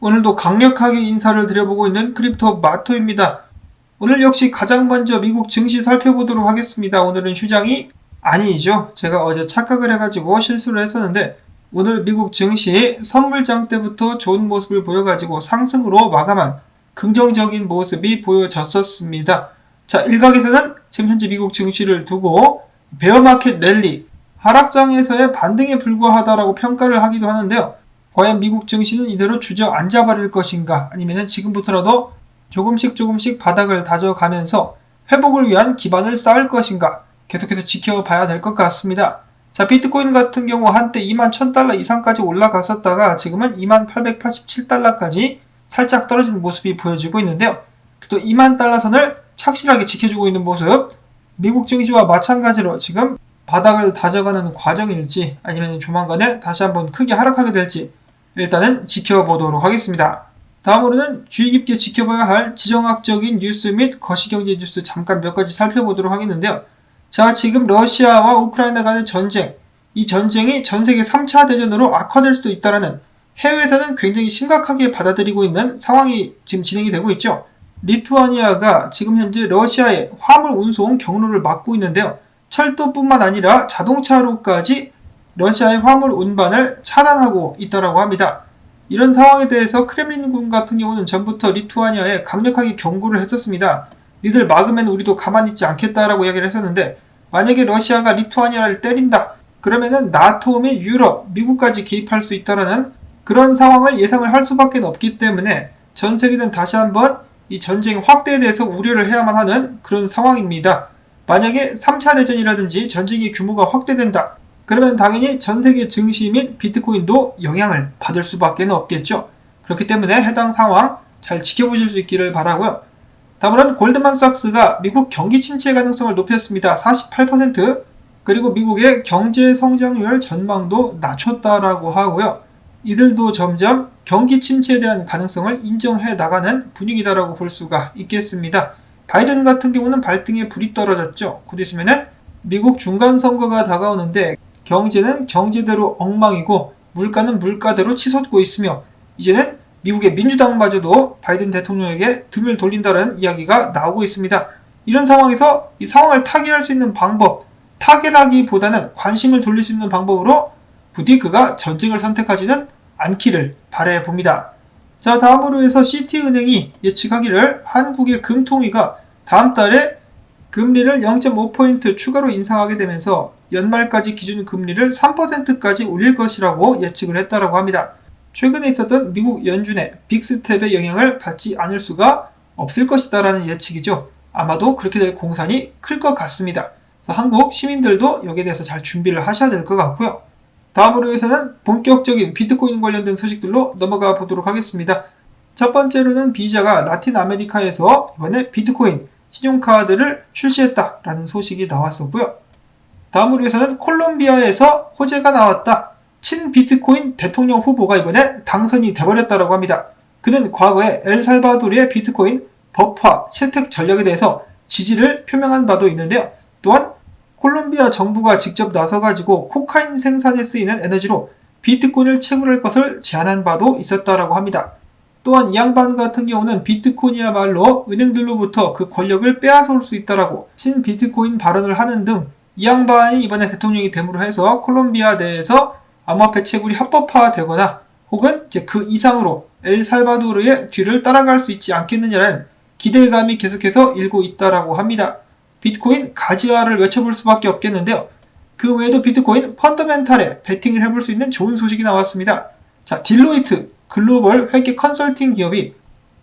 오늘도 강력하게 인사를 드려보고 있는 크립토 마토입니다. 오늘 역시 가장 먼저 미국 증시 살펴보도록 하겠습니다. 오늘은 휴장이 아니죠. 제가 어제 착각을 해가지고 실수를 했었는데 오늘 미국 증시 선물장 때부터 좋은 모습을 보여가지고 상승으로 마감한 긍정적인 모습이 보여졌었습니다. 자, 일각에서는 지금 현재 미국 증시를 두고 베어마켓 랠리, 하락장에서의 반등에 불과하다라고 평가를 하기도 하는데요. 과연 미국 증시는 이대로 주저앉아 버릴 것인가, 아니면 지금부터라도 조금씩 바닥을 다져가면서 회복을 위한 기반을 쌓을 것인가, 계속해서 지켜봐야 될 것 같습니다. 자, 비트코인 같은 경우 한때 21,000달러 이상까지 올라갔었다가 지금은 2887달러까지 살짝 떨어진 모습이 보여지고 있는데요. 또 20,000달러 선을 착실하게 지켜주고 있는 모습, 미국 증시와 마찬가지로 지금 바닥을 다져가는 과정일지 아니면 조만간에 다시 한번 크게 하락하게 될지 일단은 지켜보도록 하겠습니다. 다음으로는 주의 깊게 지켜봐야 할 지정학적인 뉴스 및 거시경제 뉴스 잠깐 몇 가지 살펴보도록 하겠는데요. 자, 지금 러시아와 우크라이나 간의 전쟁, 이 전쟁이 전세계 3차 대전으로 악화될 수도 있다는 해외에서는 굉장히 심각하게 받아들이고 있는 상황이 지금 진행이 되고 있죠. 리투아니아가 지금 현재 러시아의 화물 운송 경로를 막고 있는데요. 철도뿐만 아니라 자동차로까지 러시아의 화물 운반을 차단하고 있다고 합니다. 이런 상황에 대해서 크렘린군 같은 경우는 전부터 리투아니아에 강력하게 경고를 했었습니다. 니들 막으면 우리도 가만히 있지 않겠다라고 이야기를 했었는데, 만약에 러시아가 리투아니아를 때린다, 그러면은 나토 및 유럽, 미국까지 개입할 수 있다라는 그런 상황을 예상을 할 수밖에 없기 때문에 전 세계는 다시 한번 이 전쟁 확대에 대해서 우려를 해야만 하는 그런 상황입니다. 만약에 3차 대전이라든지 전쟁의 규모가 확대된다, 그러면 당연히 전세계 증시 및 비트코인도 영향을 받을 수밖에 없겠죠. 그렇기 때문에 해당 상황 잘 지켜보실 수 있기를 바라고요. 다음으로는 골드만삭스가 미국 경기 침체 가능성을 높였습니다. 48%, 그리고 미국의 경제 성장률 전망도 낮췄다라고 하고요. 이들도 점점 경기 침체에 대한 가능성을 인정해 나가는 분위기다라고 볼 수가 있겠습니다. 바이든 같은 경우는 발등에 불이 떨어졌죠. 곧 있으면은 미국 중간선거가 다가오는데 경제는 경제대로 엉망이고 물가는 물가대로 치솟고 있으며 이제는 미국의 민주당마저도 바이든 대통령에게 등을 돌린다는 이야기가 나오고 있습니다. 이런 상황에서 이 상황을 타개할 수 있는 방법, 타개하기보다는 관심을 돌릴 수 있는 방법으로 부디 그가 전쟁을 선택하지는 않기를 바라봅니다. 자, 다음으로 해서 시티은행이 예측하기를 한국의 금통위가 다음 달에 금리를 0.5포인트 추가로 인상하게 되면서 연말까지 기준 금리를 3%까지 올릴 것이라고 예측을 했다고 합니다. 최근에 있었던 미국 연준의 빅스텝의 영향을 받지 않을 수가 없을 것이다라는 예측이죠. 아마도 그렇게 될 공산이 클 것 같습니다. 그래서 한국 시민들도 여기에 대해서 잘 준비를 하셔야 될 것 같고요. 다음으로 해서는 본격적인 비트코인 관련된 소식들로 넘어가 보도록 하겠습니다. 첫 번째로는 비자가 라틴 아메리카에서 이번에 비트코인 신용카드를 출시했다라는 소식이 나왔었고요. 다음으로 해서는 콜롬비아에서 호재가 나왔다. 친비트코인 대통령 후보가 이번에 당선이 돼버렸다고 합니다. 그는 과거에 엘살바도르의 비트코인 법화 채택 전략에 대해서 지지를 표명한 바도 있는데요. 또한 콜롬비아 정부가 직접 나서가지고 코카인 생산에 쓰이는 에너지로 비트코인을 채굴할 것을 제안한 바도 있었다고 합니다. 또한 이 양반 같은 경우는 비트코인이야말로 은행들로부터 그 권력을 빼앗을 수 있다라고 신비트코인 발언을 하는 등 이 양반이 이번에 대통령이 됨으로 해서 콜롬비아 내에서 암호화폐 채굴이 합법화되거나 혹은 이제 그 이상으로 엘살바도르의 뒤를 따라갈 수 있지 않겠느냐는 기대감이 계속해서 일고 있다라고 합니다. 비트코인 가지화를 외쳐볼 수밖에 없겠는데요. 그 외에도 비트코인 펀더멘탈에 베팅을 해볼 수 있는 좋은 소식이 나왔습니다. 자, 딜로이트 글로벌 회계 컨설팅 기업이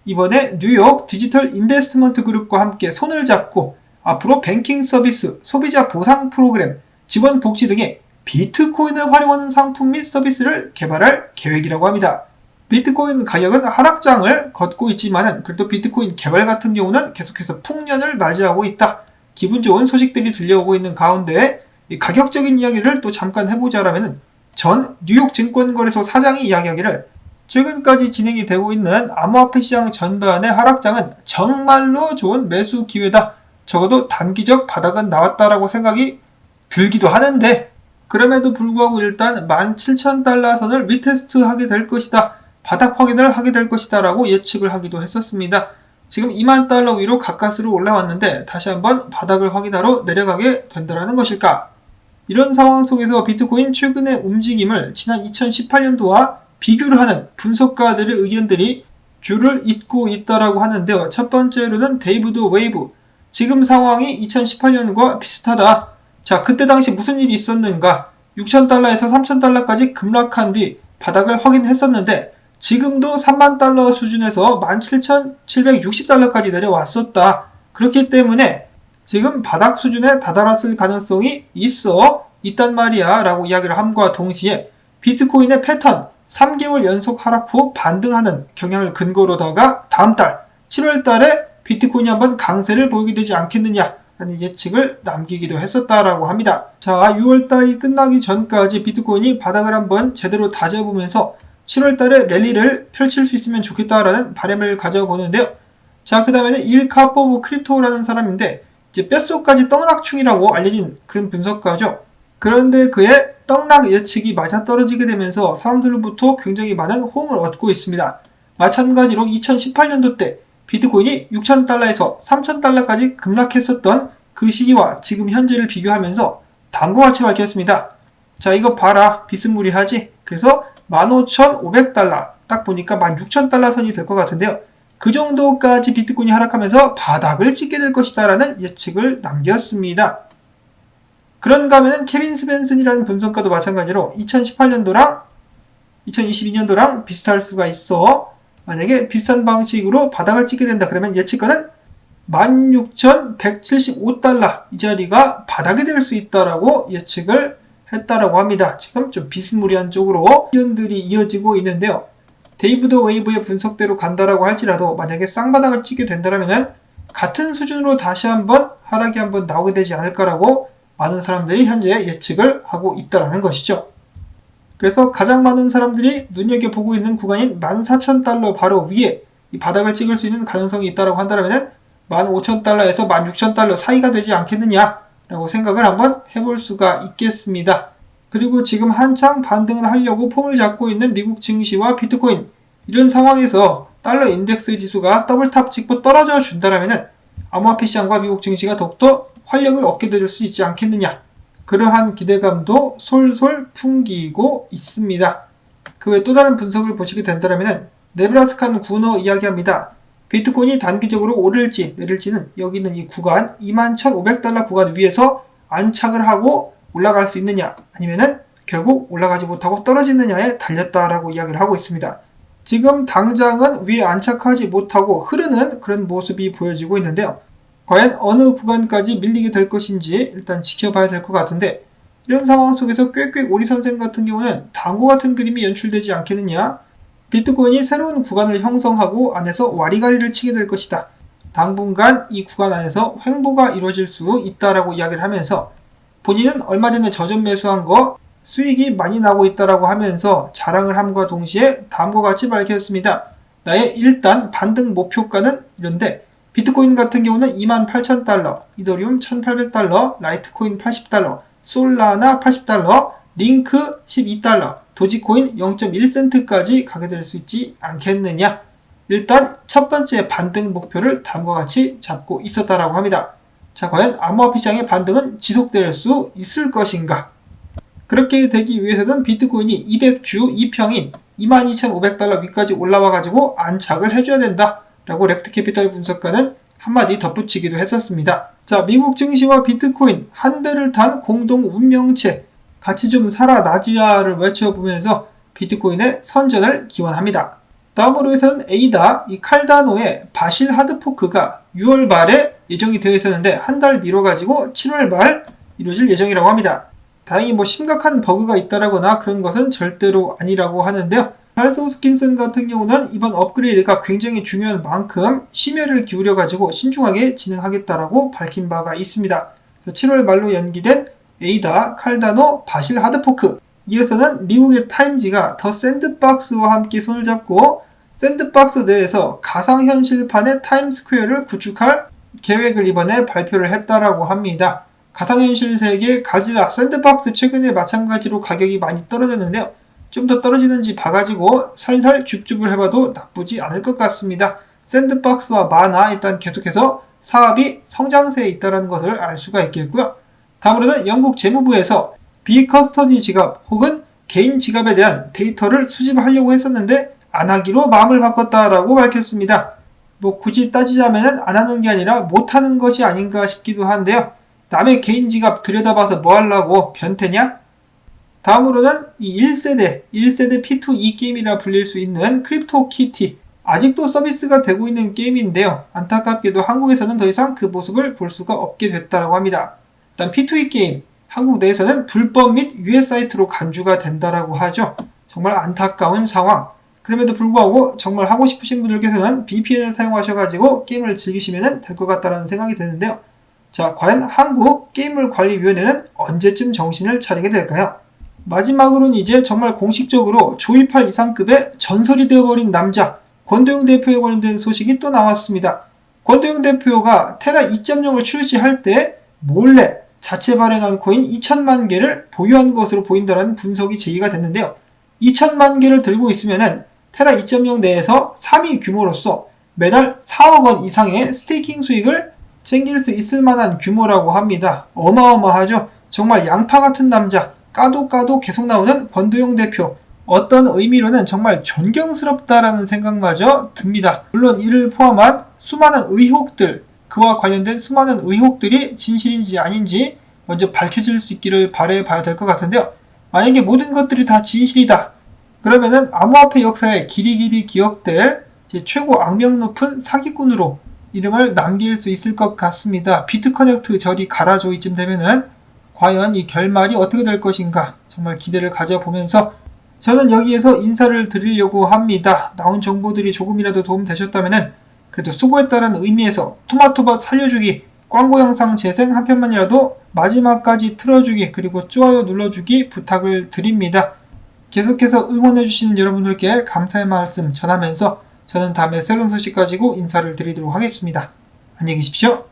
이번에 뉴욕 디지털 인베스트먼트 그룹과 함께 손을 잡고 앞으로 뱅킹 서비스, 소비자 보상 프로그램, 직원 복지 등의 비트코인을 활용하는 상품 및 서비스를 개발할 계획이라고 합니다. 비트코인 가격은 하락장을 걷고 있지만 그래도 비트코인 개발 같은 경우는 계속해서 풍년을 맞이하고 있다. 기분 좋은 소식들이 들려오고 있는 가운데 이 가격적인 이야기를 또 잠깐 해보자라면 전 뉴욕 증권거래소 사장이 이야기하기를 최근까지 진행이 되고 있는 암호화폐 시장 전반의 하락장은 정말로 좋은 매수 기회다. 적어도 단기적 바닥은 나왔다라고 생각이 들기도 하는데 그럼에도 불구하고 일단 17,000달러 선을 리테스트하게 될 것이다. 바닥 확인을 하게 될 것이다 라고 예측을 하기도 했었습니다. 지금 2만 달러 위로 가까스로 올라왔는데 다시 한번 바닥을 확인하러 내려가게 된다는 것일까? 이런 상황 속에서 비트코인 최근의 움직임을 지난 2018년도와 비교를 하는 분석가들의 의견들이 줄을 잇고 있다라고 하는데요. 첫 번째로는 데이비드 웨이브. 지금 상황이 2018년과 비슷하다. 자, 그때 당시 무슨 일이 있었는가? 6,000달러에서 3,000달러까지 급락한 뒤 바닥을 확인했었는데 지금도 3만 달러 수준에서 17,760달러까지 내려왔었다. 그렇기 때문에 지금 바닥 수준에 다다랐을 가능성이 있단 말이야 라고 이야기를 함과 동시에 비트코인의 패턴 3개월 연속 하락 후 반등하는 경향을 근거로다가 다음 달 7월 달에 비트코인이 한번 강세를 보이게 되지 않겠느냐 하는 예측을 남기기도 했었다라고 합니다. 자, 6월 달이 끝나기 전까지 비트코인이 바닥을 한번 제대로 다져보면서 7월 달에 랠리를 펼칠 수 있으면 좋겠다라는 바람을 가져보는데요. 자, 그 다음에는 일카포브 크립토라는 사람인데 이제 뼛속까지 떡락충이라고 알려진 그런 분석가죠. 그런데 그의 떡락 예측이 맞아떨어지게 되면서 사람들로부터 굉장히 많은 호응을 얻고 있습니다. 마찬가지로 2018년도 때 비트코인이 6,000달러에서 3,000달러까지 급락했었던 그 시기와 지금 현재를 비교하면서 다음과 같이 밝혔습니다. 자, 이거 봐라. 비스무리하지? 그래서 15,500달러, 딱 보니까 16,000달러 선이 될 것 같은데요. 그 정도까지 비트코인이 하락하면서 바닥을 찍게 될 것이다 라는 예측을 남겼습니다. 그런가 하면은 케빈 스벤슨이라는 분석가도 마찬가지로 2018년도랑 2022년도랑 비슷할 수가 있어. 만약에 비슷한 방식으로 바닥을 찍게 된다 그러면 예측가는 16,175달러 이 자리가 바닥이 될 수 있다라고 예측을 했다라고 합니다. 지금 좀 비스무리한 쪽으로 의견들이 이어지고 있는데요. 데이비드 웨이브의 분석대로 간다라고 할지라도 만약에 쌍바닥을 찍게 된다면 같은 수준으로 다시 한번 하락이 한번 나오게 되지 않을까라고 많은 사람들이 현재 예측을 하고 있다라는 것이죠. 그래서 가장 많은 사람들이 눈여겨보고 있는 구간인 14,000달러 바로 위에 이 바닥을 찍을 수 있는 가능성이 있다라고 한다면 15,000달러에서 16,000달러 사이가 되지 않겠느냐 라고 생각을 한번 해볼 수가 있겠습니다. 그리고 지금 한창 반등을 하려고 폼을 잡고 있는 미국 증시와 비트코인 이런 상황에서 달러 인덱스 지수가 더블탑 찍고 떨어져 준다면 암호화폐 시장과 미국 증시가 더욱더 활력을 얻게 될 수 있지 않겠느냐 그러한 기대감도 솔솔 풍기고 있습니다. 그 외 또 다른 분석을 보시게 된다면 네브라스카 구너 이야기합니다. 비트코인이 단기적으로 오를지 내릴지는 여기 있는 이 구간 21,500달러 구간 위에서 안착을 하고 올라갈 수 있느냐 아니면은 결국 올라가지 못하고 떨어지느냐에 달렸다라고 이야기를 하고 있습니다. 지금 당장은 위에 안착하지 못하고 흐르는 그런 모습이 보여지고 있는데요. 과연 어느 구간까지 밀리게 될 것인지 일단 지켜봐야 될 것 같은데 이런 상황 속에서 꾀꾀 오리 선생 같은 경우는 다음과 같은 그림이 연출되지 않겠느냐. 비트코인이 새로운 구간을 형성하고 안에서 와리가리를 치게 될 것이다. 당분간 이 구간 안에서 횡보가 이루어질 수 있다라고 이야기를 하면서 본인은 얼마 전에 저점 매수한 거 수익이 많이 나고 있다라고 하면서 자랑을 함과 동시에 다음과 같이 밝혔습니다. 나의 일단 반등 목표가는 이런데 비트코인 같은 경우는 28,000달러, 이더리움 1,800달러, 라이트코인 80달러, 솔라나 80달러, 링크 12달러, 도지코인 0.1센트까지 가게 될 수 있지 않겠느냐. 일단 첫 번째 반등 목표를 다음과 같이 잡고 있었다라고 합니다. 자, 과연 암호화폐 시장의 반등은 지속될 수 있을 것인가? 그렇게 되기 위해서는 비트코인이 200주 2평인 22,500달러 위까지 올라와가지고 안착을 해줘야 된다 라고 렉트캐피탈 분석가는 한마디 덧붙이기도 했었습니다. 자, 미국 증시와 비트코인 한 배를 탄 공동 운명체 같이 좀 살아나지야를 외쳐보면서 비트코인의 선전을 기원합니다. 다음으로 해서는 에이다, 이 칼다노의 바실 하드포크가 6월 말에 예정이 되어 있었는데 한 달 미뤄가지고 7월 말 이루어질 예정이라고 합니다. 다행히 심각한 버그가 있다라거나 그런 것은 절대로 아니라고 하는데요. 찰스 호스킨슨 같은 경우는 이번 업그레이드가 굉장히 중요한 만큼 심혈을 기울여가지고 신중하게 진행하겠다라고 밝힌 바가 있습니다. 7월 말로 연기된 에이다, 칼다노, 바실 하드포크. 이어서는 미국의 타임지가 더 샌드박스와 함께 손을 잡고 샌드박스 내에서 가상현실판의 타임스퀘어를 구축할 계획을 이번에 발표를 했다라고 합니다. 가상현실 세계 가즈아 샌드박스 최근에 마찬가지로 가격이 많이 떨어졌는데요. 좀 더 떨어지는지 봐가지고 살살 줍줍을 해봐도 나쁘지 않을 것 같습니다. 샌드박스와 마나 일단 계속해서 사업이 성장세에 있다는 것을 알 수가 있겠고요. 다음으로는 영국 재무부에서 비커스터디 지갑 혹은 개인 지갑에 대한 데이터를 수집하려고 했었는데 안 하기로 마음을 바꿨다라고 밝혔습니다. 뭐 굳이 따지자면 안 하는 게 아니라 못 하는 것이 아닌가 싶기도 한데요. 남의 개인 지갑 들여다봐서 뭐 하려고 변태냐? 다음으로는 이 1세대 P2E 게임이라 불릴 수 있는 크립토키티. 아직도 서비스가 되고 있는 게임인데요. 안타깝게도 한국에서는 더 이상 그 모습을 볼 수가 없게 됐다고 합니다. 일단 P2E 게임, 한국 내에서는 불법 및 유해 사이트로 간주가 된다라고 하죠. 정말 안타까운 상황. 그럼에도 불구하고 정말 하고 싶으신 분들께서는 VPN을 사용하셔가지고 게임을 즐기시면 될 것 같다는 생각이 드는데요. 자, 과연 한국게임물관리위원회는 언제쯤 정신을 차리게 될까요? 마지막으로는 이제 정말 공식적으로 조28 이상급의 전설이 되어버린 남자 권도영 대표에 관련된 소식이 또 나왔습니다. 권도영 대표가 테라 2.0을 출시할 때 몰래 자체 발행한 코인 2천만 개를 보유한 것으로 보인다는 분석이 제기가 됐는데요. 2천만 개를 들고 있으면은 테라 2.0 내에서 3위 규모로서 매달 4억 원 이상의 스테이킹 수익을 챙길 수 있을 만한 규모라고 합니다. 어마어마하죠. 정말 양파 같은 남자, 까도 계속 나오는 권도영 대표. 어떤 의미로는 정말 존경스럽다라는 생각마저 듭니다. 물론 이를 포함한 수많은 의혹들, 그와 관련된 수많은 의혹들이 진실인지 아닌지 먼저 밝혀질 수 있기를 바라봐야 될 것 같은데요. 만약에 모든 것들이 다 진실이다. 그러면은 암호화폐 역사에 길이길이 기억될 최고 악명 높은 사기꾼으로 이름을 남길 수 있을 것 같습니다. 비트커넥트 저리 가라줘 이쯤 되면은 과연 이 결말이 어떻게 될 것인가 정말 기대를 가져보면서 저는 여기에서 인사를 드리려고 합니다. 나온 정보들이 조금이라도 도움되셨다면 그래도 수고했다는 의미에서 토마토밭 살려주기, 광고 영상 재생 한 편만이라도 마지막까지 틀어주기 그리고 좋아요 눌러주기 부탁을 드립니다. 계속해서 응원해주시는 여러분들께 감사의 말씀 전하면서 저는 다음에 새로운 소식 가지고 인사를 드리도록 하겠습니다. 안녕히 계십시오.